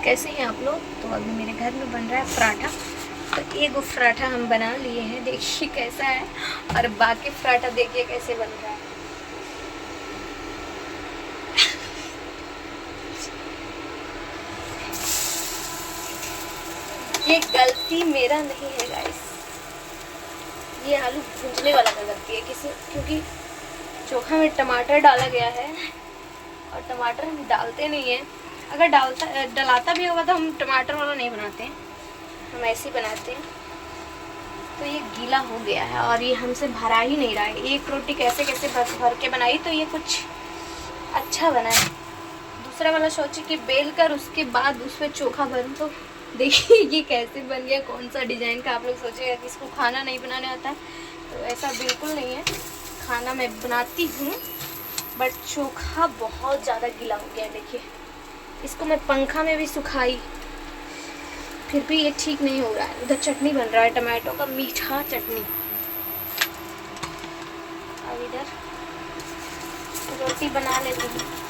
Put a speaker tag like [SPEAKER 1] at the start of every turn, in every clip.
[SPEAKER 1] कैसे हैं आप लोग। तो अभी मेरे घर में बन रहा है पराठा। तो एक पराठा हम बना लिए हैं, देखिए कैसा है, और बाकी पराठा देखिए कैसे बन रहा है। ये गलती मेरा नहीं है गाइस, ये आलू भूनने वाला का गलती है किसी, क्योंकि चोखा में टमाटर डाला गया है और टमाटर हम डालते नहीं हैं। अगर डलाता भी होगा तो हम टमाटर वाला नहीं बनाते हैं, हम ऐसे ही बनाते हैं। तो ये गीला हो गया है और ये हमसे भरा ही नहीं रहा है। एक रोटी कैसे कैसे भर के बनाई तो ये कुछ अच्छा बना है। दूसरा वाला सोची कि बेल कर उसके बाद उस पर चोखा भरूँ, तो देखिए ये कैसे बन गया, कौन सा डिज़ाइन का। आप लोग सोचेगा कि इसको खाना नहीं बनाने आता है, तो ऐसा बिल्कुल नहीं है। खाना मैं बनाती हूँ, बट चोखा बहुत ज़्यादा गीला हो गया है। देखिए इसको मैं पंखा में भी सुखाई, फिर भी ये ठीक नहीं हो रहा है। उधर चटनी बन रहा है, टमाटो का मीठा चटनी। अब इधर रोटी बना लेती हूँ।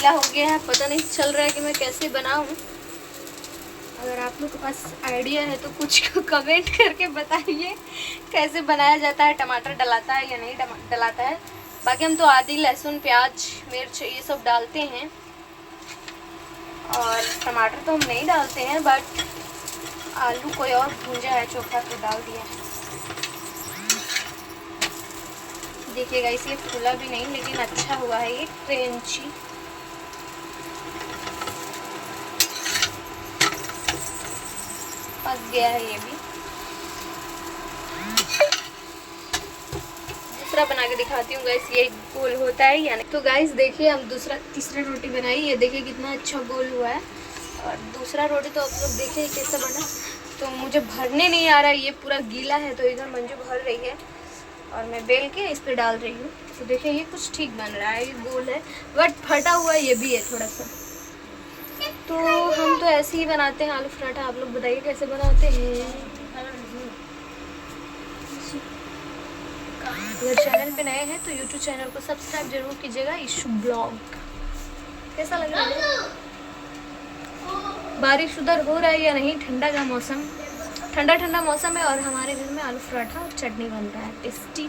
[SPEAKER 1] हो गया है, पता नहीं चल रहा है कि मैं कैसे बनाऊं। अगर आप लोग के पास आइडिया है तो कुछ कमेंट करके बताइए कैसे बनाया जाता है। टमाटर डलाता है या नहीं डलाता है। बाकी हम तो आदि, लहसुन, प्याज, मिर्च ये सब डालते हैं, और टमाटर तो हम नहीं डालते हैं, बट आलू कोई और भूंजा है चोखा तो डाल दिया है। देखिएगा इसलिए फूला भी नहीं, लेकिन अच्छा हुआ है ये क्रंची। पक गया है ये भी। दूसरा बना के दिखाती हूँ गाइस, ये गोल होता है या नहीं। तो गाइस देखिए हम तीसरा रोटी बनाई, ये देखिए कितना अच्छा गोल हुआ है। और दूसरा रोटी तो आप लोग देखिए कैसा बना। तो मुझे भरने नहीं आ रहा है, ये पूरा गीला है, तो इधर मंजू भर रही है और मैं बेल के इस पर डाल रही हूँ। तो देखिए ये कुछ ठीक बन रहा है, ये गोल है, बट फटा हुआ ये भी है थोड़ा सा। तो हम तो ऐसे ही बनाते हैं आलू पराठा। आप लोग बताइए कैसे बनाते हैं। अगर चैनल पे नए हैं तो यूट्यूब चैनल को सब्सक्राइब जरूर कीजिएगा। इशू ब्लॉग कैसा लग रहा है। बारिश उधर हो रहा है या नहीं। ठंडा का मौसम, ठंडा ठंडा मौसम है, और हमारे घर में आलू पराठा और चटनी बन रहा है टेस्टी।